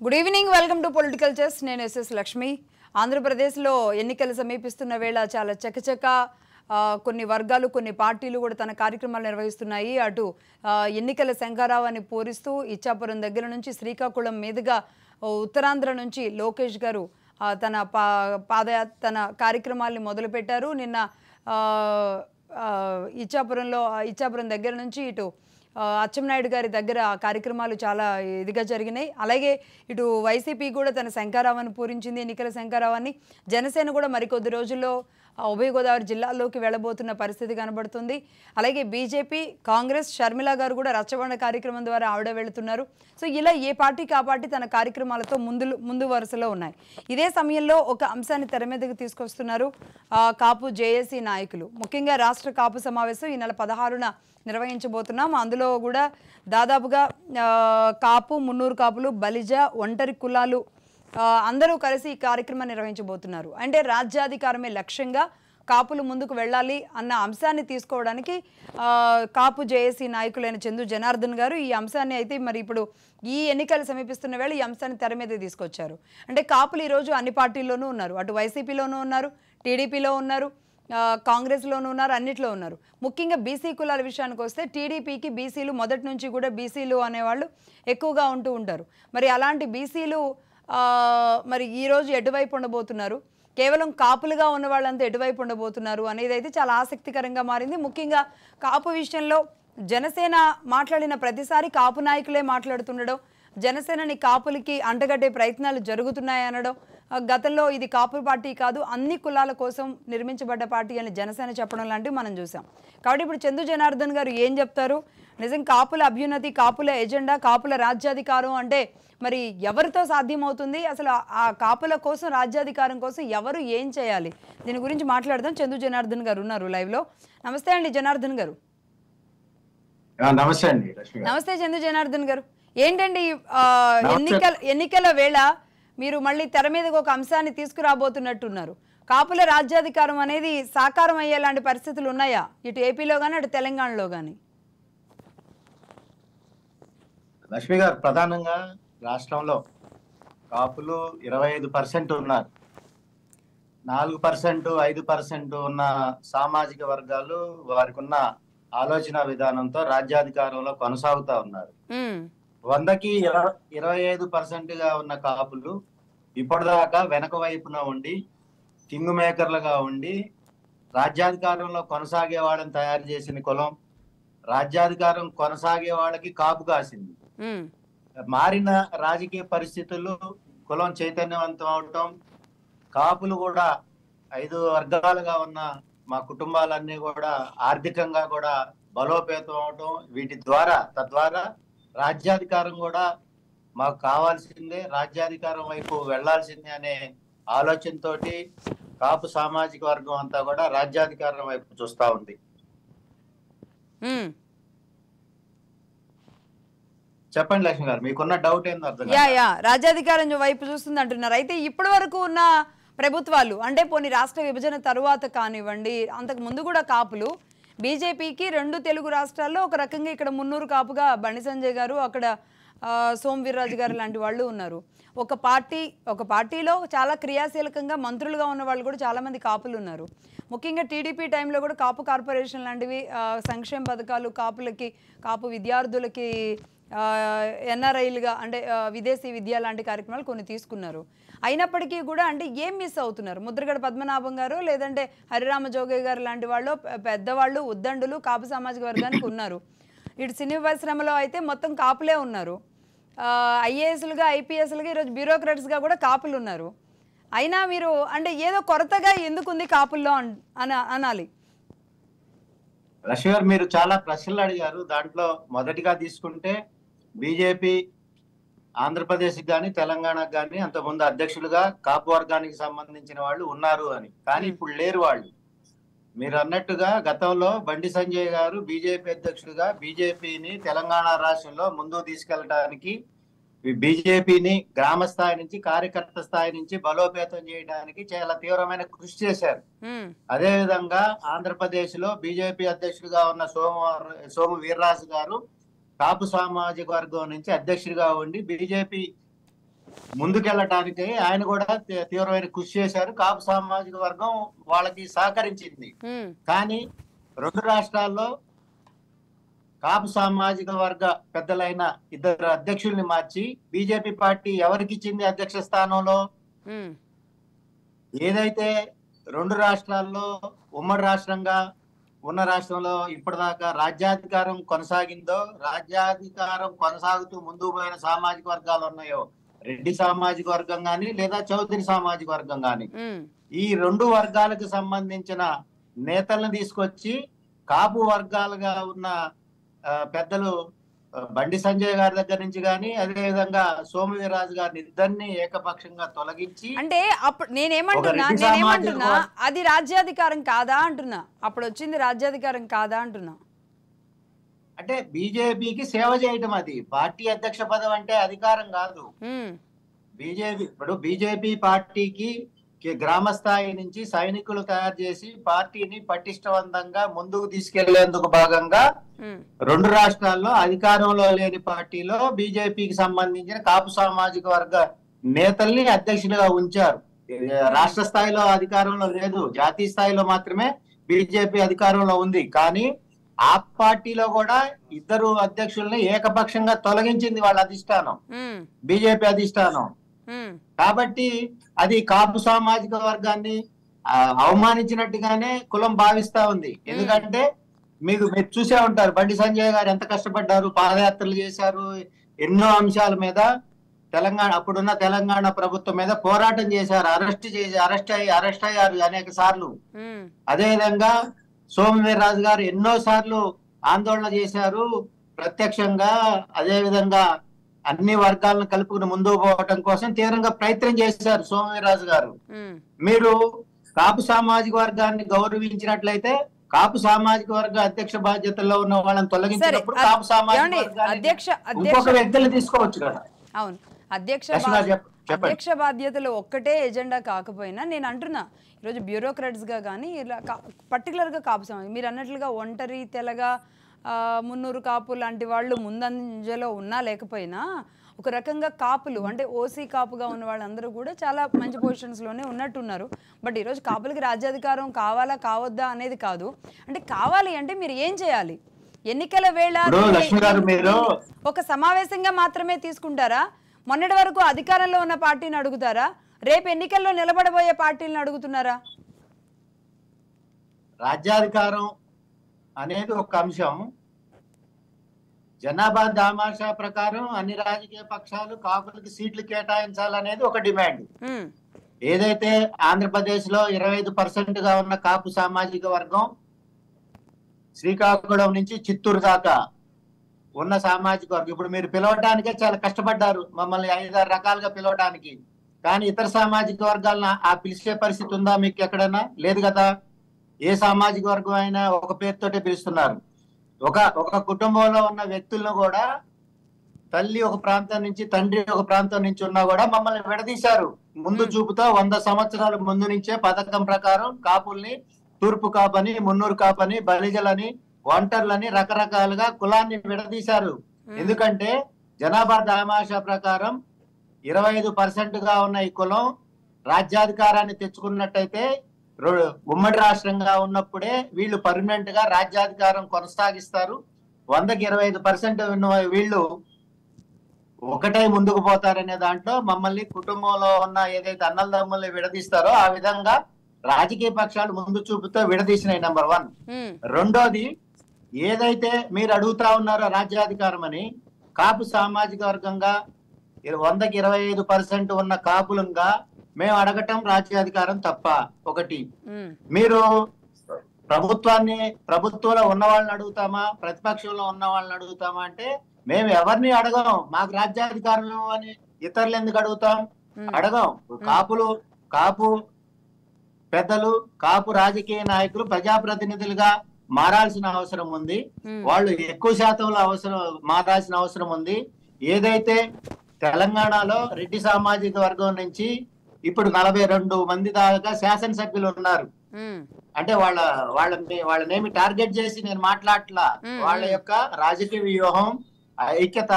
Good evening, welcome to political chess. నేను SS Lakshmi. ఆంధ్రప్రదేశ్లో ఎన్నికలు సమీపిస్తున్న వేళ చాలా చకచక కొన్ని వర్గాలు, కొన్ని పార్టీలు కూడా తన కార్యక్రమాలు నిర్వహిస్తున్నాయి. అటు ఎన్నికల శంఖారావాన్ని పూరిస్తూ ఇచ్చాపురం దగ్గర నుంచి శ్రీకాకుళం మీదుగా ఉత్తరాంధ్ర నుంచి లోకేష్ గారు తన కార్యక్రమాల్ని మొదలుపెట్టారు. నిన్న ఇచ్చాపురం దగ్గర నుంచి ఇటు అచ్చెన్నాయుడు గారి దగ్గర కార్యక్రమాలు చాలా ఇదిగా జరిగినాయి. అలాగే ఇటు వైసీపీ కూడా తన శంఖారావాన్ని పూరించింది, ఎన్నికల శంఖారావాన్ని. జనసేన కూడా మరికొద్ది రోజుల్లో ఉభయ గోదావరి జిల్లాల్లోకి వెళ్ళబోతున్న పరిస్థితి కనబడుతుంది. అలాగే బీజేపీ, కాంగ్రెస్, షర్మిల గారు కూడా రచ్చబండ కార్యక్రమం ద్వారా ఆవిడ వెళుతున్నారు. సో ఇలా ఏ పార్టీకి ఆ పార్టీ తన కార్యక్రమాలతో ముందు వరుసలో ఉన్నాయి. ఇదే సమయంలో ఒక అంశాన్ని తెర మీదకి తీసుకొస్తున్నారు కాపు జేఏసీ నాయకులు. ముఖ్యంగా రాష్ట్ర కాపు సమావేశం ఈ నెల 16న నిర్వహించబోతున్నాం. అందులో కూడా దాదాపుగా కాపు, మున్నూరు కాపులు, బలిజ, ఒంటరి కులాలు అందరూ కలిసి ఈ కార్యక్రమాన్ని నిర్వహించబోతున్నారు. అంటే రాజ్యాధికారమే లక్ష్యంగా కాపులు ముందుకు వెళ్ళాలి అన్న అంశాన్ని తీసుకోవడానికి కాపు జేఏసీ నాయకులైన చందు జనార్దన్ గారు ఈ అంశాన్ని అయితే మరి ఇప్పుడు ఈ ఎన్నికలు సమీపిస్తున్న వేళ ఈ అంశాన్ని తెర మీద తీసుకొచ్చారు. అంటే కాపులు ఈరోజు అన్ని పార్టీల్లోనూ ఉన్నారు. అటు వైసీపీలోనూ ఉన్నారు, టీడీపీలో ఉన్నారు, కాంగ్రెస్లోనూ ఉన్నారు, అన్నిట్లో ఉన్నారు. ముఖ్యంగా బీసీ కులాల విషయానికి వస్తే టీడీపీకి బీసీలు మొదటి నుంచి కూడా బీసీలు అనేవాళ్ళు ఎక్కువగా ఉంటూ ఉంటారు. మరి అలాంటి బీసీలు మరి ఈరోజు ఎటువైపు ఉండబోతున్నారు, కేవలం కాపులుగా ఉన్న వాళ్ళంతా ఎటువైపు ఉండబోతున్నారు అనేది అయితే చాలా ఆసక్తికరంగా మారింది. ముఖ్యంగా కాపు విషయంలో జనసేన మాట్లాడిన ప్రతిసారి కాపు నాయకులే మాట్లాడుతుండడం, జనసేనని కాపులకి అంటగట్టే ప్రయత్నాలు జరుగుతున్నాయనడం, గతంలో ఇది కాపు పార్టీ కాదు అన్ని కులాల కోసం నిర్మించబడ్డ పార్టీ అని జనసేన చెప్పడం లాంటివి మనం చూసాం. కాబట్టి ఇప్పుడు చందు జనార్దన్ గారు ఏం చెప్తారు? నిజం కాపుల అభ్యున్నతి, కాపుల ఎజెండా, కాపుల రాజ్యాధికారం అంటే మరి ఎవరితో సాధ్యమవుతుంది? అసలు ఆ కాపుల కోసం, రాజ్యాధికారం కోసం ఎవరు ఏం చేయాలి? దీని గురించి మాట్లాడదాం. చందు జనార్దన్ గారు ఉన్నారు లైవ్లో. నమస్తే అండి జనార్దన్ గారు. నమస్తే చందు జనార్దన్ గారు. ఏంటండి ఎన్నికల వేళ మీరు మళ్ళీ తెర మీదకి ఒక అంశాన్ని తీసుకురాబోతున్నట్టున్నారు. కాపుల రాజ్యాధికారం అనేది సాకారం అయ్యేలాంటి పరిస్థితులు ఉన్నాయా ఇటు ఏపీలో కానీ అటు తెలంగాణలో కానీ? లక్ష్మి గారు, ప్రధానంగా రాష్ట్రంలో కాపులు 25% ఉన్నారు. 4%, 5% ఉన్న సామాజిక వర్గాలు వారికి ఉన్న ఆలోచన విధానంతో రాజ్యాధికారంలో కొనసాగుతా ఉన్నారు. 100కి 25%గా ఉన్న కాపులు ఇప్పటిదాకా వెనక వైపున ఉండి కింగ్ మేకర్లుగా ఉండి రాజ్యాధికారంలో కొనసాగే వాళ్ళని తయారు చేసిన కులం, రాజ్యాధికారం కొనసాగే వాళ్ళకి కాపు కాసింది. మారిన రాజకీయ పరిస్థితులు, కులం చైతన్యవంతం అవటం, కాపులు కూడా 5 వర్గాలుగా ఉన్న మా కుటుంబాలన్నీ కూడా ఆర్థికంగా కూడా బలోపేతం అవటం, వీటి ద్వారా తద్వారా రాజ్యాధికారం కూడా మాకు కావాల్సిందే, రాజ్యాధికారం వైపు వెళ్లాల్సిందే అనే ఆలోచనతోటి కాపు సామాజిక వర్గం అంతా కూడా రాజ్యాధికారం వైపు చూస్తా ఉంది. చెప్పండి లక్ష్మి గారు, మీకున్న డౌట్ ఏందో అర్థం కాదు. రాజ్యాధికారం వైపు చూస్తుంది అంటున్నారు. అయితే ఇప్పటి వరకు ఉన్న ప్రభుత్వాలు అంటే పోనీ రాష్ట్ర విభజన తరువాత కానివ్వండి, అంతకు ముందు కూడా కాపులు బీజేపీకి 2 తెలుగు రాష్ట్రాల్లో ఒక రకంగా ఇక్కడ మున్నూరు కాపుగా బండి సంజయ్ గారు, అక్కడ సోమ్ వీర్రాజు గారు లాంటి వాళ్ళు ఉన్నారు. ఒక పార్టీలో చాలా క్రియాశీలకంగా మంత్రులుగా ఉన్న వాళ్ళు కూడా చాలామంది కాపులు ఉన్నారు. ముఖ్యంగా టీడీపీ టైంలో కూడా కాపు కార్పొరేషన్ లాంటివి సంక్షేమ పథకాలు కాపులకి, కాపు విద్యార్థులకి ఎన్ఆర్ఐలుగా అంటే విదేశీ విద్య లాంటి కార్యక్రమాలు కొన్ని తీసుకున్నారు. అయినప్పటికీ కూడా అంటే ఏం మిస్ అవుతున్నారు? ముద్రగడ పద్మనాభం గారు లేదంటే హరిరామ జోగయ్య గారు లాంటి వాళ్ళు పెద్దవాళ్ళు, ఉద్దండులు కాపు సామాజిక వర్గానికి ఉన్నారు. ఇటు సినీ పరిశ్రమలో అయితే మొత్తం కాపులే ఉన్నారు. ఐఏఎస్లుగా, ఐపీఎస్లుగా, ఈరోజు బ్యూరోక్రాట్స్గా కూడా కాపులు ఉన్నారు. అయినా మీరు అంటే ఏదో కొరతగా ఎందుకుంది కాపుల్లో అనాలి. రషి గారు, మీరు చాలా ప్రశ్నలు అడిగారు. దాంట్లో మొదటిగా తీసుకుంటే బీజేపీ ఆంధ్రప్రదేశ్ కానీ తెలంగాణకు కానీ అంతకుముందు అధ్యక్షులుగా కాపు వర్గానికి సంబంధించిన వాళ్ళు ఉన్నారు అని, కానీ ఇప్పుడు లేరు వాళ్ళు. మీరు అన్నట్టుగా గతంలో బండి సంజయ్ గారు బీజేపీ అధ్యక్షుడిగా బీజేపీని తెలంగాణ రాష్ట్రంలో ముందుకు తీసుకెళ్ళడానికి, బీజేపీని గ్రామ స్థాయి నుంచి, కార్యకర్త స్థాయి నుంచి బలోపేతం చేయడానికి చాలా తీవ్రమైన కృషి చేశారు. అదే విధంగా ఆంధ్రప్రదేశ్ లో బీజేపీ అధ్యక్షుడిగా ఉన్న సోము వీర్రాజు గారు కాపు సామాజిక వర్గం నుంచి అధ్యక్షుడిగా ఉండి బీజేపీ ముందుకెళ్ళటానికి ఆయన కూడా తీవ్రమైన కృషి చేశారు. కాపు సామాజిక వర్గం వాళ్ళకి సహకరించింది. కానీ 2 రాష్ట్రాల్లో కాపు సామాజిక వర్గ పెద్దలైన 2 అధ్యక్షుల్ని మార్చి బీజేపీ పార్టీ ఎవరికి ఇచ్చింది అధ్యక్ష స్థానంలో? ఏదైతే 2 రాష్ట్రాల్లో ఉమ్మడి రాష్ట్రంగా ఉన్న రాష్ట్రంలో ఇప్పటిదాకా రాజ్యాధికారం కొనసాగిందో, రాజ్యాధికారం కొనసాగుతూ ముందుకు పోయిన సామాజిక వర్గాలు ఉన్నాయో, రెడ్డి సామాజిక వర్గం గాని లేదా చౌదరి సామాజిక వర్గం గాని, ఈ 2 వర్గాలకు సంబంధించిన నేతలను తీసుకొచ్చి కాపు వర్గాలుగా ఉన్న పెద్దలు బండి సంజయ్ గారి దగ్గర నుంచి గాని, అదే విధంగా సోము వీర్రాజు గారిని ఇద్దరిని ఏకపక్షంగా తొలగించి, అంటే అప్పుడు నేనేమంటున్నా అది రాజ్యాధికారం కాదా అంటున్నా, అప్పుడు వచ్చింది రాజ్యాధికారం కాదా అంటున్నా. అంటే బీజేపీకి సేవ చేయటం, అది పార్టీ అధ్యక్ష పదవి అంటే అధికారం కాదు. బీజేపీ పార్టీకి గ్రామ స్థాయి నుంచి సైనికులు తయారు చేసి పార్టీని పటిష్టవంతంగా ముందుకు తీసుకెళ్లేందుకు భాగంగా 2 రాష్ట్రాల్లో అధికారంలో లేని పార్టీలో బీజేపీకి సంబంధించిన కాపు సామాజిక వర్గ నేతల్ని అధ్యక్షులుగా ఉంచారు. రాష్ట్ర స్థాయిలో అధికారంలో లేదు, జాతీయ స్థాయిలో మాత్రమే బీజేపీ అధికారంలో ఉంది. కానీ ఆ పార్టీలో కూడా 2 అధ్యక్షుల్ని ఏకపక్షంగా తొలగించింది వాళ్ళ అధిష్టానం, బీజేపీ అధిష్టానం. కాబట్టి అది కాపు సామాజిక వర్గాన్ని అవమానించినట్టుగానే కులం భావిస్తా ఉంది. ఎందుకంటే మీరు చూసే ఉంటారు, బండి సంజయ్ గారు ఎంత కష్టపడ్డారు, పాదయాత్రలు చేశారు, ఎన్నో అంశాల మీద అప్పుడున్న తెలంగాణ ప్రభుత్వం మీద పోరాటం చేశారు, అరెస్ట్ అయ్యారు అనేక సార్లు. అదే విధంగా సోము వీర్రాజు గారు ఎన్నో సార్లు ఆందోళన చేశారు ప్రత్యక్షంగా. అదే విధంగా అన్ని వర్గాలను కలుపుకుని ముందుకు పోవటం కోసం తీవ్రంగా ప్రయత్నం చేశారు సోము వీర్రాజు గారు. మీరు కాపు సామాజిక వర్గాన్ని గౌరవించినట్లయితే కాపు సామాజిక వర్గ అధ్యక్ష బాధ్యతల్లో ఉన్న వాళ్ళని తొలగించినప్పుడు కాపు సామాజిక వర్గాన్ని ఇంకొక వ్యక్తులు తీసుకోవచ్చు కదా. అవును, అధ్యక్ష బాధ్యతలు ఒక్కటే ఎజెండా కాకపోయినా నేను అంటున్నా, ఈరోజు బ్యూరోక్రాట్స్ గా కానీ ఇలా పర్టికులర్ గా కాపు సమాజం మీరు అన్నట్లుగా ఒంటరి తెలగా మున్నూరు కాపు లాంటి వాళ్ళు ముందంజలో ఉన్నా లేకపోయినా ఒక రకంగా కాపులు అంటే ఓసీ కాపుగా ఉన్న వాళ్ళందరూ కూడా చాలా మంచి పొజిషన్స్లోనే ఉన్నట్టున్నారు. బట్ ఈరోజు కాపులకి రాజ్యాధికారం కావాలా కావద్దా అనేది కాదు, అంటే కావాలి అంటే మీరు ఏం చేయాలి? ఎన్నికల వేళ ఒక సమావేశంగా మాత్రమే తీసుకుంటారా? మొన్నటి వరకు అధికారంలో ఉన్న పార్టీని అడుగుతారా? రేపు ఎన్నికల్లో నిలబడబోయే పార్టీలను అడుగుతున్నారా? రాజ్యాధికారం అనేది ఒక అంశం. జనాభా దామాషా ప్రకారం అన్ని రాజకీయ పక్షాలు కాపులకి సీట్లు కేటాయించాలనేది ఒక డిమాండ్. ఏదైతే ఆంధ్రప్రదేశ్ లో 25% గా ఉన్న కాపు సామాజిక వర్గం శ్రీకాకుళం నుంచి చిత్తూరు దాకా ఉన్న సామాజిక వర్గం, ఇప్పుడు మీరు పిలవటానికే చాలా కష్టపడ్డారు మమ్మల్ని 5-6 రకాలుగా పిలవటానికి. కానీ ఇతర సామాజిక వర్గాలను ఆ పిలిచే పరిస్థితి ఉందా మీకు ఎక్కడైనా? లేదు కదా. ఏ సామాజిక వర్గం అయినా ఒక పేరుతోటే పిలుస్తున్నారు. ఒక కుటుంబంలో ఉన్న వ్యక్తులను కూడా తల్లి ఒక ప్రాంతం నుంచి తండ్రి ఒక ప్రాంతం నుంచి ఉన్నా కూడా మమ్మల్ని విడదీశారు. ముందు చూపుతో 100 సంవత్సరాల ముందు నుంచే పథకం ప్రకారం కాపుల్ని తూర్పు కాపని, మున్నూరు కాపని, బలిజలని, ఒంటర్లని రకరకాలుగా కులాన్ని విడదీశారు. ఎందుకంటే జనాభా దామాషా ప్రకారం 25% గా ఉన్న ఈ కులం రాజ్యాధికారాన్ని తెచ్చుకున్నట్టయితే ఉమ్మడి రాష్ట్రంగా ఉన్నప్పుడే వీళ్ళు పర్మనెంట్ గా రాజ్యాధికారం కొనసాగిస్తారు. 100కి 25% వీళ్ళు ఒకటే ముందుకు పోతారనే దాంట్లో మమ్మల్ని కుటుంబంలో ఉన్న ఏదైతే అన్నదమ్ముల్ని విడదీస్తారో ఆ విధంగా రాజకీయ పక్షాలు ముందు చూపుతో విడదీసినాయి. నెంబర్ 1. రెండోది, ఏదైతే మీరు అడుగుతా ఉన్నారో రాజ్యాధికారం అని, కాపు సామాజిక వర్గంగా 100కి 25% ఉన్న కాపులంగా మేము అడగటం రాజ్యాధికారం తప్ప? ఒకటి. మీరు ప్రభుత్వంలో ఉన్న వాళ్ళని అడుగుతామా, ప్రతిపక్షంలో ఉన్న వాళ్ళని అడుగుతామా అంటే మేము ఎవరిని అడగం. మాకు రాజ్యాధికారం అని ఇతరులు ఎందుకు అడుగుతాం? అడగం. కాపు పెద్దలు, కాపు రాజకీయ నాయకులు ప్రజాప్రతినిధులుగా మారాల్సిన అవసరం ఉంది. వాళ్ళు ఎక్కువ శాతంలో మారాల్సిన అవసరం ఉంది. ఏదైతే తెలంగాణలో రెడ్డి సామాజిక వర్గం నుంచి ఇప్పుడు 42 మంది దాకా శాసనసభ్యులు ఉన్నారు. అంటే వాళ్ళనేమి టార్గెట్ చేసి నేను మాట్లాడట్లా. వాళ్ళ యొక్క రాజకీయ వ్యూహం, ఐక్యత,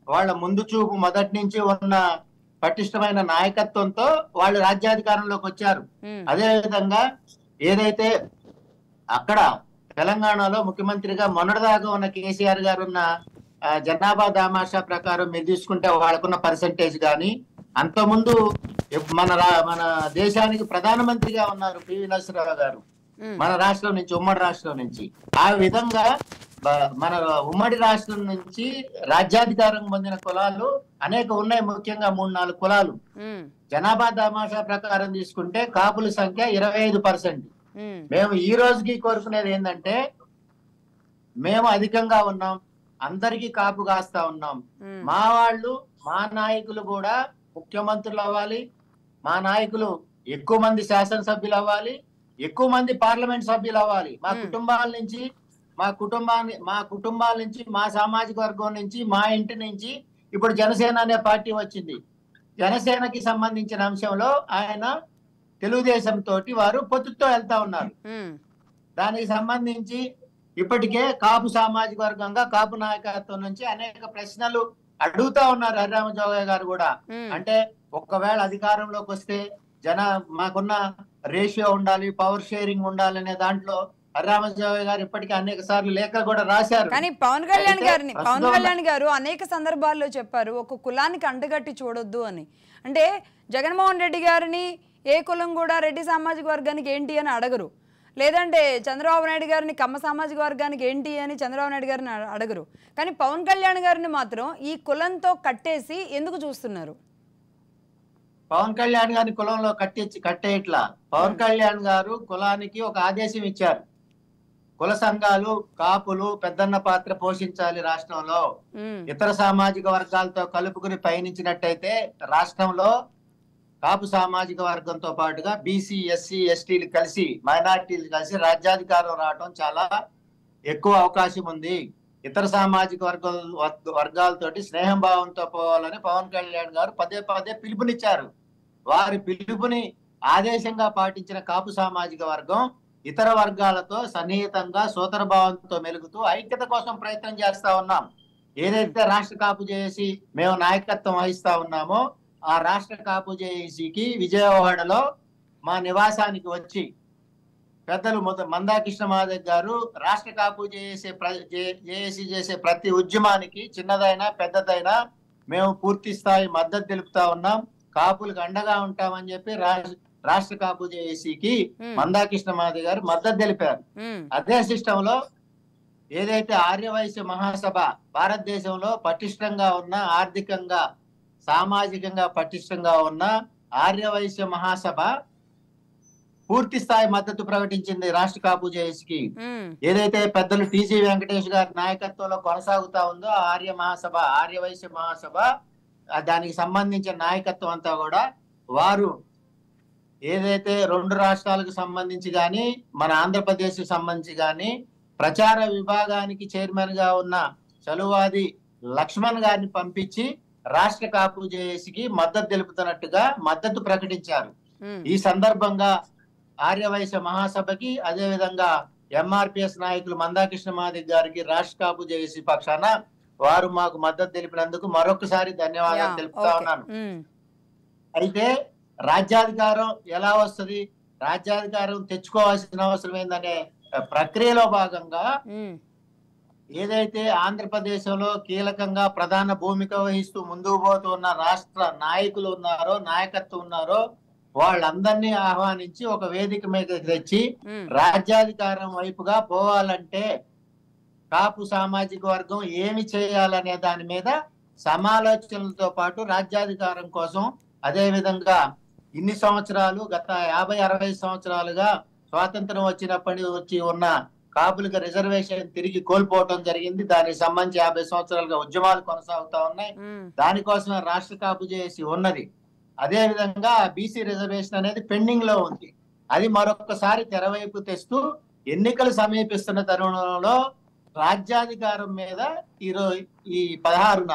వాళ్ళ ముందు చూపు మొదటి నుంచి ఉన్న పటిష్టమైన నాయకత్వంతో వాళ్ళు రాజ్యాధికారంలోకి వచ్చారు. అదే విధంగా ఏదైతే అక్కడ తెలంగాణలో ముఖ్యమంత్రిగా మొన్నటిదాకా ఉన్న కేసీఆర్ గారు ఉన్న జనాభా దామాషా ప్రకారం మీరు తీసుకుంటే వాళ్ళకున్న పర్సంటేజ్ కానీ, అంతకుముందు మన దేశానికి ప్రధానమంత్రిగా ఉన్నారు పివి నరసింహారావు గారు మన రాష్ట్రం నుంచి, ఉమ్మడి రాష్ట్రం నుంచి. ఆ విధంగా మన ఉమ్మడి రాష్ట్రం నుంచి రాజ్యాధికారం పొందిన కులాలు అనేక ఉన్నాయి, ముఖ్యంగా 3-4 కులాలు. జనాభా దామాషా ప్రకారం తీసుకుంటే కాపుల సంఖ్య 25%. మేము ఈ రోజుకి కోరుకునేది ఏంటంటే, మేము అధికంగా ఉన్నాం, అందరికీ కాపు కాస్తా ఉన్నాం. మా వాళ్ళు, మా నాయకులు కూడా ముఖ్యమంత్రులు అవ్వాలి, మా నాయకులు ఎక్కువ మంది శాసనసభ్యులు అవ్వాలి, ఎక్కువ మంది పార్లమెంట్ సభ్యులు అవ్వాలి. మా కుటుంబాల నుంచి, మా సామాజిక వర్గం నుంచి, మా ఇంటి నుంచి. ఇప్పుడు జనసేన అనే పార్టీ వచ్చింది. జనసేనకి సంబంధించిన అంశంలో ఆయన తెలుగుదేశం తోటి వారు పొత్తుతో వెళ్తా ఉన్నారు. దానికి సంబంధించి ఇప్పటికే కాపు సామాజిక వర్గంగా కాపు నాయకత్వం నుంచి అనేక ప్రశ్నలు అడుగుతా ఉన్నారు హరిరామజోగయ్య గారు కూడా. అంటే ఒకవేళ అధికారంలోకి వస్తే మాకున్న రేషియో ఉండాలి, పవర్ షేరింగ్ ఉండాలి అనే దాంట్లో హరిరామజోగయ్య గారు ఇప్పటికీ అనేక సార్లు లేఖలు కూడా రాశారు. కానీ పవన్ కళ్యాణ్ గారు అనేక సందర్భాల్లో చెప్పారు ఒక కులానికి అంటగట్టి చూడొద్దు అని. అంటే జగన్మోహన్ రెడ్డి గారిని ఏ కులం కూడా రెడ్డి సామాజిక వర్గానికి ఏంటి అని అడగరు, లేదంటే చంద్రబాబు నాయుడు గారిని కమ్మ సామాజిక వర్గానికి ఏంటి అని చంద్రబాబు నాయుడు గారిని అడగరు. కానీ పవన్ కళ్యాణ్ గారిని మాత్రం ఈ కులంతో కట్టేసి ఎందుకు చూస్తున్నారు? పవన్ కళ్యాణ్ గారిని కులంలో కట్టేయట్లా. పవన్ కళ్యాణ్ గారు కులానికి ఒక ఆదేశం ఇచ్చారు. కుల సంఘాలు, కాపులు పెద్దన్న పాత్ర పోషించాలి రాష్ట్రంలో. ఇతర సామాజిక వర్గాలతో కలుపుకుని పయనించినట్టయితే రాష్ట్రంలో కాపు సామాజిక వర్గంతో పాటుగా బీసీ, ఎస్సీ, ఎస్టీలు కలిసి, మైనారిటీలు కలిసి రాజ్యాధికారం రావడం చాలా ఎక్కువ అవకాశం ఉంది. ఇతర సామాజిక వర్గాలతోటి స్నేహం భావంతో పోవాలని పవన్ కళ్యాణ్ గారు పదే పదే పిలుపునిచ్చారు. వారి పిలుపుని ఆదేశంగా పాటించిన కాపు సామాజిక వర్గం ఇతర వర్గాలతో సన్నిహితంగా సోదర భావంతో మెలుగుతూ ఐక్యత కోసం ప్రయత్నం చేస్తా ఉన్నాం. ఏదైతే రాష్ట్ర కాపు జేఏసీ మేము నాయకత్వం వహిస్తా ఉన్నామో ఆ రాష్ట్ర కాపు జేఏసీకి విజయవాడలో మా నివాసానికి వచ్చి పెద్దలు మందాకృష్ణ మాదిగ గారు రాష్ట్ర కాపు జేఏసీ చేసే ప్రతి ఉద్యమానికి చిన్నదైనా పెద్దదైనా మేము పూర్తి స్థాయి మద్దతు తెలుపుతా ఉన్నాం, కాపులకు అండగా ఉంటామని చెప్పి రాష్ట్ర కాపు జేఏసీకి మందాకృష్ణ మాదిగ గారు మద్దతు తెలిపారు. అదే సిస్టమ్ లో ఏదైతే ఆర్యవైశ్య మహాసభ భారతదేశంలో పటిష్టంగా ఉన్న, ఆర్థికంగా సామాజికంగా పటిష్టంగా ఉన్న ఆర్యవైశ్య మహాసభ పూర్తి స్థాయి మద్దతు ప్రకటించింది రాష్ట్ర కాపు జేఏసీకి. ఏదైతే పెద్దలు టీజీ వెంకటేష్ గారి నాయకత్వంలో కొనసాగుతా ఉందో ఆర్యవైశ్య మహాసభ దానికి సంబంధించిన నాయకత్వం అంతా కూడా వారు ఏదైతే 2 రాష్ట్రాలకు సంబంధించి గాని మన ఆంధ్రప్రదేశ్ సంబంధించి గాని ప్రచార విభాగానికి చైర్మన్ గా ఉన్న చలువాది లక్ష్మణ్ గారిని పంపించి రాష్ట్ర కాపు జేఏసీకి మద్దతు తెలుపుతున్నట్టుగా మద్దతు ప్రకటించారు. ఈ సందర్భంగా ఆర్యవైశ్య మహాసభకి అదే విధంగా ఎంఆర్పిఎస్ నాయకులు మందాకృష్ణ మాదిగ గారికి రాష్ట్ర కాపు జేఏసీ పక్షాన వారు మాకు మద్దతు తెలిపినందుకు మరొకసారి ధన్యవాదాలు తెలుపుతా ఉన్నాను. అయితే రాజ్యాధికారం ఎలా వస్తుంది, రాజ్యాధికారం తెచ్చుకోవాల్సిన అవసరం ఏందనే ప్రక్రియలో భాగంగా ఏదైతే ఆంధ్రప్రదేశ్లో కీలకంగా ప్రధాన భూమిక వహిస్తూ ముందుకు పోతున్న రాష్ట్ర నాయకులు ఉన్నారో, నాయకత్వం ఉన్నారో వాళ్ళందరినీ ఆహ్వానించి ఒక వేదిక మీద తెచ్చి రాజ్యాధికారం వైపుగా పోవాలంటే కాపు సామాజిక వర్గం ఏమి చేయాలనే దాని మీద సమాలోచనలతో పాటు రాజ్యాధికారం కోసం అదే విధంగా ఇన్ని సంవత్సరాలు గత 50-60 సంవత్సరాలుగా స్వాతంత్రం వచ్చినప్పటి నుంచి ఉన్న కాపులకు రిజర్వేషన్ తిరిగి కోల్పోవటం జరిగింది. దానికి సంబంధించి 50 సంవత్సరాలుగా ఉద్యమాలు కొనసాగుతా ఉన్నాయి. దానికోసమే రాష్ట్ర కాపు జేఏసీ ఉన్నది. అదే విధంగా బీసీ రిజర్వేషన్ అనేది పెండింగ్ లో ఉంది. అది మరొకసారి తెరవైపు తెస్తూ ఎన్నికలు సమీపిస్తున్న తరుణంలో రాజ్యాధికారం మీద ఈ 16న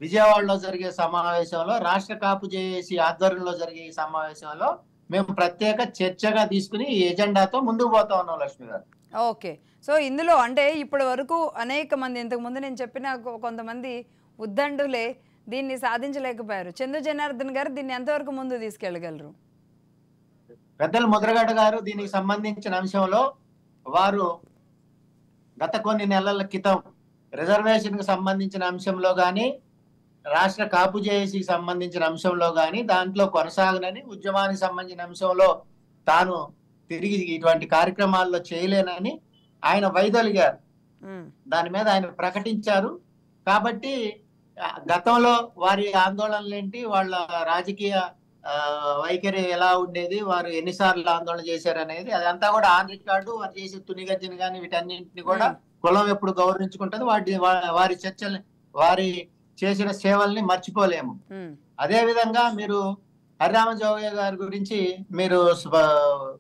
విజయవాడలో జరిగే సమావేశంలో రాష్ట్ర కాపు జేఏసీ ఆధ్వర్యంలో జరిగే ఈ సమావేశంలో మేము ప్రత్యేక చర్చగా తీసుకుని ఈ ఎజెండాతో ముందుకు పోతా ఉన్నాం లక్ష్మి గారు. ఓకే, సో ఇందులో అంటే ఇప్పటి వరకు అనేక మంది, ఇంతకు ముందు నేను చెప్పిన కొంతమంది ఉద్దండులే దీన్ని సాధించలేకపోయారు. చందు జనార్దన్ గారు దీన్ని ఎంతవరకు ముందు తీసుకెళ్ళగలరు? పెద్దలు ముద్రగడ గారు దీనికి సంబంధించిన అంశంలో వారు గత కొన్ని నెలల క్రితం రిజర్వేషన్ కు సంబంధించిన అంశంలో గాని, రాష్ట్ర కాపు జేఏసీకి సంబంధించిన అంశంలో గాని దాంట్లో కొనసాగనని, ఉద్యమానికి సంబంధించిన అంశంలో తాను తిరిగి ఇటువంటి కార్యక్రమాల్లో చేయలేనని ఆయన వైదొలిగారు. దాని మీద ఆయన ప్రకటించారు. కాబట్టి గతంలో వారి ఆందోళనలు ఏంటి, వాళ్ళ రాజకీయ వైఖరి ఎలా ఉండేది, వారు ఎన్నిసార్లు ఆందోళన చేశారు అనేది అదంతా కూడా ఆన్ రికార్డు. వారు చేసే తునిగర్జన కానీ వీటన్నింటిని కూడా కులం ఎప్పుడు గౌరవించుకుంటుంది. వారి చర్చల్ని, వారి చేసిన సేవల్ని మర్చిపోలేము. అదే విధంగా మీరు హరిరామ జోగయ్య గారి గురించి మీరు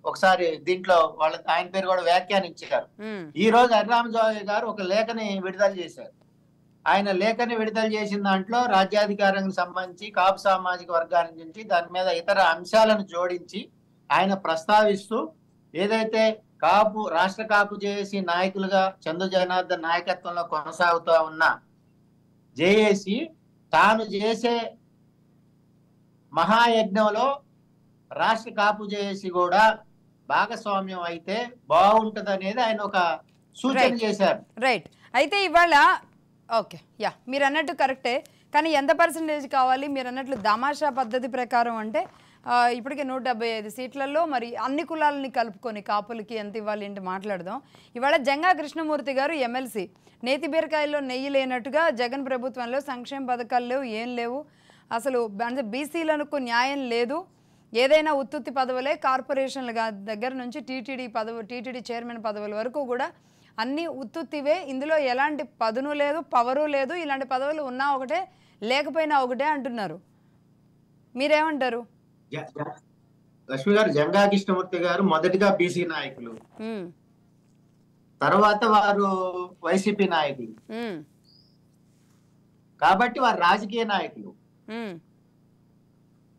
ఒకసారి దీంట్లో ఆయన పేరు కూడా వ్యాఖ్యానించారు. ఈ రోజు హరిరామ జోగయ్య గారు ఒక లేఖని విడుదల చేశారు. ఆయన లేఖని విడుదల చేసిన దాంట్లో రాజ్యాధికారానికి సంబంధించి కాపు సామాజిక వర్గానికి నుంచి దాని మీద ఇతర అంశాలను జోడించి ఆయన ప్రస్తావిస్తూ ఏదైతే రాష్ట్ర కాపు జేఏసీ నాయకులుగా చందు జనార్దన్ నాయకత్వంలో కొనసాగుతూ ఉన్న జేఏసీ తాను చేసే మహాయజ్ఞంలో రాష్ట్ర కాపు జేఏసీ కూడా భాగస్వామ్యం అయితే బాగుంటది అనేది ఆయన ఒక సూచన చేశారు. రైట్. అయితే ఇవాళ ఓకే, యా, మీరు అన్నట్టు కరెక్టే. కానీ ఎంత పర్సెంటేజ్ కావాలి? మీరు అన్నట్లు దామాషా పద్ధతి ప్రకారం అంటే ఇప్పటికే 175 సీట్లలో మరి అన్ని కులాలని కలుపుకొని కాపులకి ఎంత ఇవ్వాలి ఏంటి మాట్లాడదాం. ఇవాళ జంగా కృష్ణమూర్తి గారు ఎమ్మెల్సీ, నేతి బీరకాయల్లో నెయ్యి లేనట్టుగా జగన్ ప్రభుత్వంలో సంక్షేమ పథకాలు లేవు, ఏం లేవు, అసలు అంటే బీసీలకు న్యాయం లేదు, ఏదైనా ఉత్తుత్తి పదవులే, కార్పొరేషన్ల దగ్గర నుంచి టీటీడీ చైర్మన్ పదవుల వరకు కూడా అన్నీ ఉత్తుత్తివే, ఇందులో ఎలాంటి పదును లేదు, పవరు లేదు, ఇలాంటి పదవులు ఉన్నా ఒకటే లేకపోయినా ఒకటే అంటున్నారు. మీరేమంటారు? లక్ష్మి గారు, జంగా కృష్ణమూర్తి గారు మొదటిగా బీసీ నాయకులు, తర్వాత వారు వైసీపీ నాయకులు, కాబట్టి వారు రాజకీయ నాయకులు.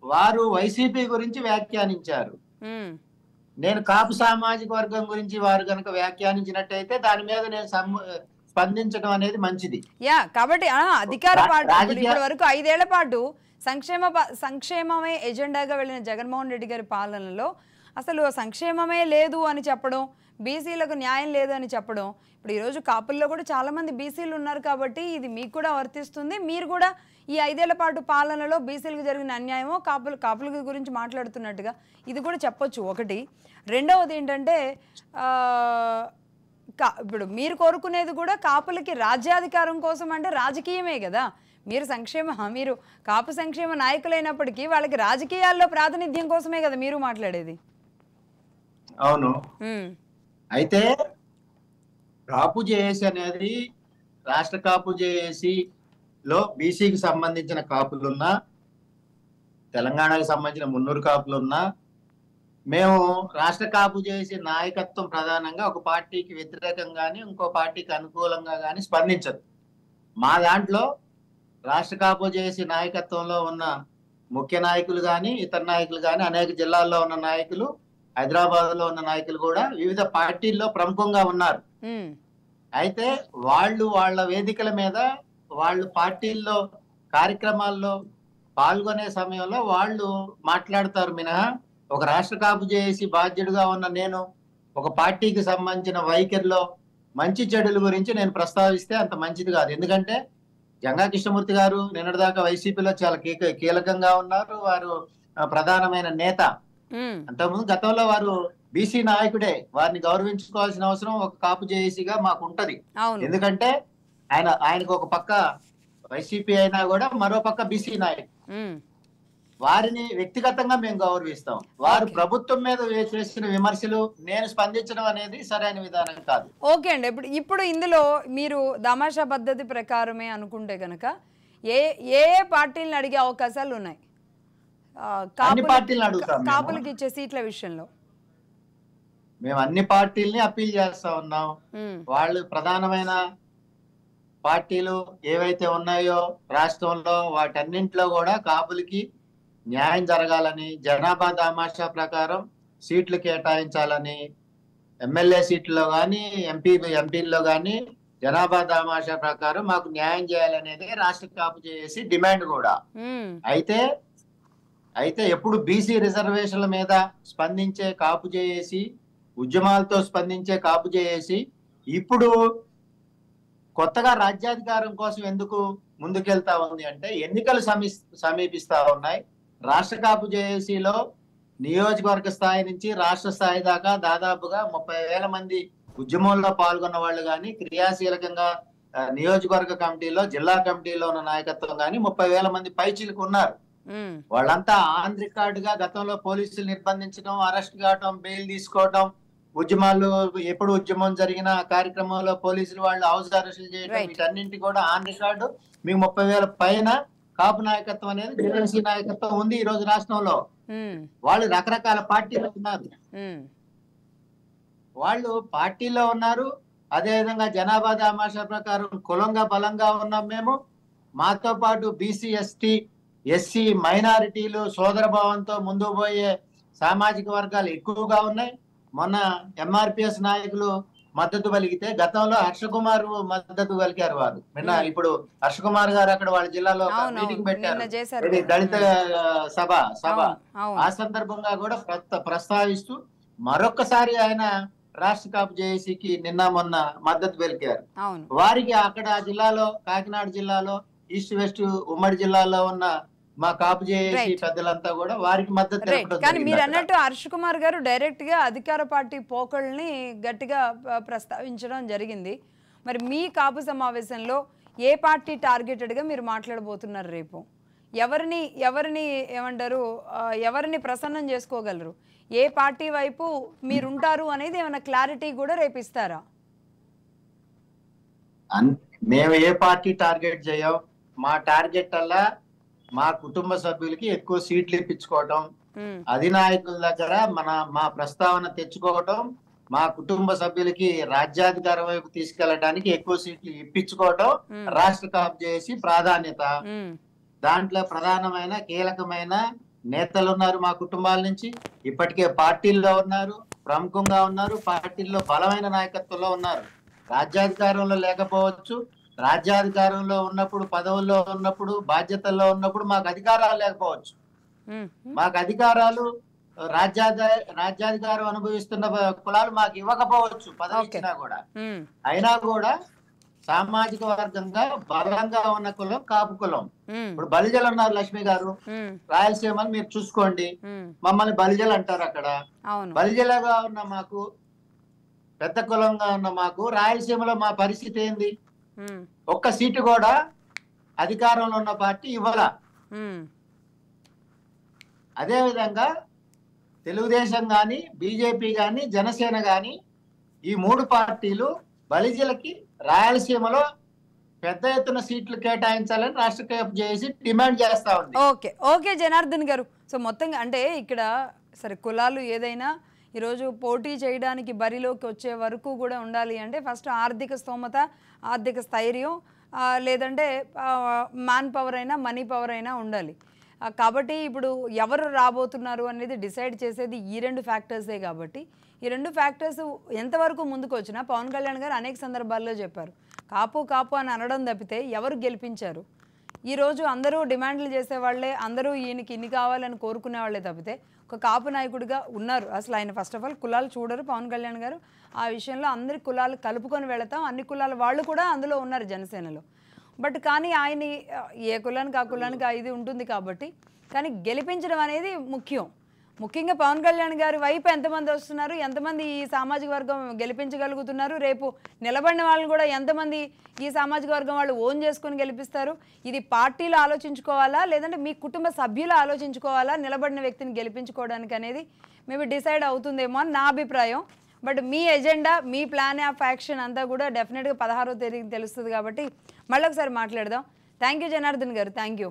వారు వైసీపీ గురించి వ్యాఖ్యానించారు. నేను కాపు సామాజిక వర్గం గురించి వారు కనుక వ్యాఖ్యానించినట్టయితే దాని మీద నేను స్పందించడం అనేది మంచిది. యా, కాబట్టి అధికార పార్టీ ఇప్పటి వరకు 5 ఏళ్ల పాటు సంక్షేమమే ఎజెండాగా వెళ్ళిన జగన్మోహన్ రెడ్డి గారి పాలనలో అసలు సంక్షేమమే లేదు అని చెప్పడం, బీసీలకు న్యాయం లేదు అని చెప్పడం. ఇప్పుడు ఈరోజు కాపుల్లో కూడా చాలామంది బీసీలు ఉన్నారు కాబట్టి ఇది మీకు కూడా వర్తిస్తుంది. మీరు కూడా ఈ 5 ఏళ్ల పాటు పాలనలో బీసీలకు జరిగిన అన్యాయమో కాపుల గురించి మాట్లాడుతున్నట్టుగా ఇది కూడా చెప్పొచ్చు. ఒకటి. రెండవది ఏంటంటే ఇప్పుడు మీరు కోరుకునేది కూడా కాపులకి రాజ్యాధికారం కోసం అంటే రాజకీయమే కదా. మీరు కాపు సంక్షేమ నాయకులైనప్పటికీ వాళ్ళకి రాజకీయాల్లో ప్రాతినిధ్యం కోసమే కదా మీరు మాట్లాడేది. అవును. అయితే కాపు జేఏసీ అనేది రాష్ట్ర కాపు జేఏసీలో బీసీకి సంబంధించిన కాపులున్నా, తెలంగాణకు సంబంధించిన 300 కాపులున్నా, మేము రాష్ట్ర కాపు జేఏసీ నాయకత్వం ప్రధానంగా ఒక పార్టీకి వ్యతిరేకంగాని ఇంకో పార్టీకి అనుకూలంగా కానీ స్పందించదు. మా దాంట్లో రాష్ట్ర కాపు జేఏసీ నాయకత్వంలో ఉన్న ముఖ్య నాయకులు కానీ ఇతర నాయకులు కానీ, అనేక జిల్లాల్లో ఉన్న నాయకులు, హైదరాబాద్ లో ఉన్న నాయకులు కూడా వివిధ పార్టీల్లో ప్రముఖంగా ఉన్నారు. అయితే వాళ్ళ వేదికల మీద వాళ్ళు పార్టీల్లో కార్యక్రమాల్లో పాల్గొనే సమయంలో వాళ్ళు మాట్లాడతారు మినహా ఒక రాష్ట్ర కాపు జేఏసీ బాధ్యుడిగా ఉన్న నేను ఒక పార్టీకి సంబంధించిన వైఖరిలో మంచి చెడుల గురించి నేను ప్రస్తావిస్తే అంత మంచిది కాదు. ఎందుకంటే జంగా కృష్ణమూర్తి గారు నిన్నటిదాకా వైసీపీలో చాలా కీలకంగా ఉన్నారు. వారు ప్రధానమైన నేత. అంతకుముందు గతంలో వారు బీసీ నాయకుడే. వారిని గౌరవించుకోవాల్సిన అవసరం ఒక కాపు జేఏసీగా మాకు ఉంటది. ఎందుకంటే ఆయనకు ఒక పక్క వైసీపీ అయినా కూడా మరో పక్క బీసీ నాయకుడు. వారిని వ్యక్తిగతంగా మేము గౌరవిస్తాం. వారు ప్రభుత్వం మీద చేసిన విమర్శలు నేను స్పందించడం అనేది సరైన విధానం కాదు. ఓకే అండి. ఇప్పుడు ఇందులో మీరు దామాషా పద్ధతి ప్రకారమే అనుకుంటే కనుక ఏ పార్టీలను అడిగే అవకాశాలు ఉన్నాయి? కాపులకి ఇచ్చే సీట్ల విషయంలో మేము అన్ని పార్టీలని అప్పీల్ చేస్తా ఉన్నాం. వాళ్ళు ప్రధానమైన పార్టీలు ఏవైతే ఉన్నాయో రాష్ట్రంలో వాటన్నింటిలో కూడా కాపులకి న్యాయం జరగాలని, జనాభా దామాషా ప్రకారం సీట్లు కేటాయించాలని, ఎమ్మెల్యే సీట్లలో కానీ ఎంపీల్లో కానీ జనాభా దామాషా ప్రకారం మాకు న్యాయం చేయాలనేది రాష్ట్ర కాపు చేసి డిమాండ్ కూడా. అయితే అయితే ఎప్పుడు బీసీ రిజర్వేషన్ల మీద స్పందించే కాపు చేసి, ఉద్యమాలతో స్పందించే కాపు చేసి, ఇప్పుడు కొత్తగా రాజ్యాధికారం కోసం ఎందుకు ముందుకెళ్తా ఉంది అంటే ఎన్నికలు సమీపిస్తా ఉన్నాయి. రాష్ట్ర కాపు జేఏసీలో నియోజకవర్గ స్థాయి నుంచి రాష్ట్ర స్థాయి దాకా దాదాపుగా 30,000 మంది ఉద్యమంలో పాల్గొన్న వాళ్ళు కానీ, క్రియాశీలకంగా నియోజకవర్గ కమిటీలో, జిల్లా కమిటీలో ఉన్న నాయకత్వం కానీ 30,000 మంది పైచిలకు ఉన్నారు. వాళ్ళంతా ఆన్ రికార్డ్ గా గతంలో పోలీసులు నిర్బంధించడం, అరెస్ట్ కావడం, బెయిల్ తీసుకోవడం, ఉద్యమాలు ఎప్పుడు ఉద్యమం జరిగిన కార్యక్రమంలో పోలీసులు వాళ్ళు హౌస్ అరెస్టులు చేయడం, వీటన్నింటి కూడా ఆన్ రికార్డు. మీకు 30,000 పైన కాపు నాయకత్వం అనేది జేఏసీ నాయకత్వం ఉంది ఈ రోజు రాష్ట్రంలో. వాళ్ళు రకరకాల పార్టీలో ఉన్నారు. వాళ్ళు పార్టీలో ఉన్నారు. అదే విధంగా జనాభా దామాషా ప్రకారం కులంగా బలంగా ఉన్నాం మేము. మాతో పాటు బీసీ, ఎస్టీ, ఎస్సీ, మైనారిటీలు సోదర భావంతో ముందుకు పోయే సామాజిక వర్గాలు ఎక్కువగా ఉన్నాయి. మొన్న ఎంఆర్పిఎస్ నాయకులు మద్దతు పలికితే గతంలో హర్షకుమార్ మద్దతు పలికారు వారు. ఇప్పుడు హర్షకుమార్ గారు అక్కడ వాళ్ళ జిల్లాలో మీటింగ్ పెట్టారు, దళిత సభ. ఆ సందర్భంగా కూడా ప్రస్తావిస్తూ మరొక్కసారి ఆయన రాష్ట్ర కాపు జేఏసీకి నిన్న మొన్న మద్దతు పలికారు. వారికి అక్కడ జిల్లాలో, కాకినాడ జిల్లాలో, ఈస్ట్ వెస్ట్ ఉమ్మడి జిల్లాలో ఉన్న మా కాపు జేఏసీ పెద్దలంతా కూడా వారికి మద్దతు తెలపడం. కానీ మీరు అన్నట్టు హర్ష్ కుమార్ గారు డైరెక్ట్ గా అధికార పార్టీ పోకళ్ళని గట్టిగా ప్రస్తావించడం జరిగింది. మరి మీ కాపు సమావేశంలో ఏ పార్టీ టార్గెటెడ్ గా మీరు మాట్లాడబోతున్నారు? రేపు ఎవరిని ఏమంటారు, ఎవరిని ప్రసన్నం చేసుకోగలరు, ఏ పార్టీ వైపు మీరుంటారు అనేది ఏమైనా క్లారిటీ కూడా రేపు ఇస్తారా? మేము ఏ పార్టీ టార్గెట్ చేయం. మా టార్గెట్ అలా మా కుటుంబ సభ్యులకి ఎక్కువ సీట్లు ఇప్పించుకోవటం, అధినాయకుల దగ్గర మా ప్రస్తావన తెచ్చుకోవటం, మా కుటుంబ సభ్యులకి రాజ్యాధికారం వైపు తీసుకెళ్లడానికి ఎక్కువ సీట్లు ఇప్పించుకోవటం రాష్ట్ర కాపు చేసి ప్రాధాన్యత. దాంట్లో ప్రధానమైన కీలకమైన నేతలు ఉన్నారు మా కుటుంబాల నుంచి. ఇప్పటికే పార్టీల్లో ఉన్నారు, ప్రముఖంగా ఉన్నారు, పార్టీల్లో బలమైన నాయకత్వంలో ఉన్నారు. రాజ్యాధికారంలో లేకపోవచ్చు, రాజ్యాధికారంలో ఉన్నప్పుడు, పదవుల్లో ఉన్నప్పుడు, బాధ్యతల్లో ఉన్నప్పుడు మాకు అధికారాలు లేకపోవచ్చు. మాకు అధికారాలు రాజ్యాధికారం అనుభవిస్తున్న కులాలు మాకు ఇవ్వకపోవచ్చు పదవి ఇచ్చినా కూడా. అయినా కూడా సామాజిక వర్గంగా బలంగా ఉన్న కులం కాపు కులం. ఇప్పుడు బలిజలు ఉన్నారు లక్ష్మి గారు, రాయలసీమని మీరు చూసుకోండి, మమ్మల్ని బలిజలు అంటారు. అక్కడ బలిజలుగా ఉన్న మాకు, పెద్ద కులంగా ఉన్న మాకు రాయలసీమలో మా పరిస్థితి ఏంది? ఒక్క సీటు కూడా అధికారంలో ఉన్న పార్టీ ఇవ్వాల. అదే విధంగా తెలుగుదేశం గాని, బీజేపీ గాని, జనసేన గాని ఈ మూడు పార్టీలు బలిజలకి రాయలసీమలో పెద్ద ఎత్తున సీట్లు కేటాయించాలని రాష్ట్ర కాపు చేసి డిమాండ్ చేస్తా ఉంది. ఓకే జనార్దన్ గారు, సో మొత్తంగా అంటే ఇక్కడ సరే కులాలు ఏదైనా ఈరోజు పోటీ చేయడానికి బరిలోకి వచ్చే వరకు కూడా ఉండాలి అంటే ఫస్ట్ ఆర్థిక స్తోమత, ఆర్థిక స్థైర్యం, లేదంటే మ్యాన్ పవర్ అయినా మనీ పవర్ అయినా ఉండాలి. కాబట్టి ఇప్పుడు ఎవరు రాబోతున్నారు అనేది డిసైడ్ చేసేది ఈ రెండు ఫ్యాక్టర్సే. కాబట్టి ఈ రెండు ఫ్యాక్టర్స్ ఎంతవరకు ముందుకు వచ్చినా పవన్ కళ్యాణ్ గారు అనేక సందర్భాల్లో చెప్పారు, కాపు కాపు అని అనడం తప్పితే ఎవరు గెలిపించారు? ఈరోజు అందరూ డిమాండ్లు చేసేవాళ్లే, అందరూ ఈయనకి ఇన్ని కావాలని కోరుకునే వాళ్ళే తప్పితే ఒక కాపు నాయకుడిగా ఉన్నారు. అసలు ఆయన ఫస్ట్ ఆఫ్ ఆల్ కులాలు చూడరు పవన్ కళ్యాణ్ గారు. ఆ విషయంలో అందరి కులాలు కలుపుకొని వెళతాం, అన్ని కులాల వాళ్ళు కూడా అందులో ఉన్నారు జనసేనలో. బట్ కానీ ఆయన ఏ కులానికి ఆ కులానికి ఇది ఉంటుంది కాబట్టి, కానీ గెలిపించడం అనేది ముఖ్యంగా పవన్ కళ్యాణ్ గారి వైపు ఎంతమంది వస్తున్నారు, ఎంతమంది ఈ సామాజిక వర్గం గెలిపించగలుగుతున్నారు, రేపు నిలబడిన వాళ్ళని కూడా ఎంతమంది ఈ సామాజిక వర్గం వాళ్ళు ఓన్ చేసుకొని గెలిపిస్తారు, ఇది పార్టీలు ఆలోచించుకోవాలా లేదంటే మీ కుటుంబ సభ్యులు ఆలోచించుకోవాలా నిలబడిన వ్యక్తిని గెలిపించుకోవడానికి అనేది మేబీ డిసైడ్ అవుతుందేమో అని నా అభిప్రాయం. But me agenda, me plan of action అంతా కూడా డెఫినెట్గా 16వ తేదీకి తెలుస్తుంది. కాబట్టి మళ్ళీ ఒకసారి మాట్లాడదాం. థ్యాంక్ యూ జనార్దన్ గారు. Thank you.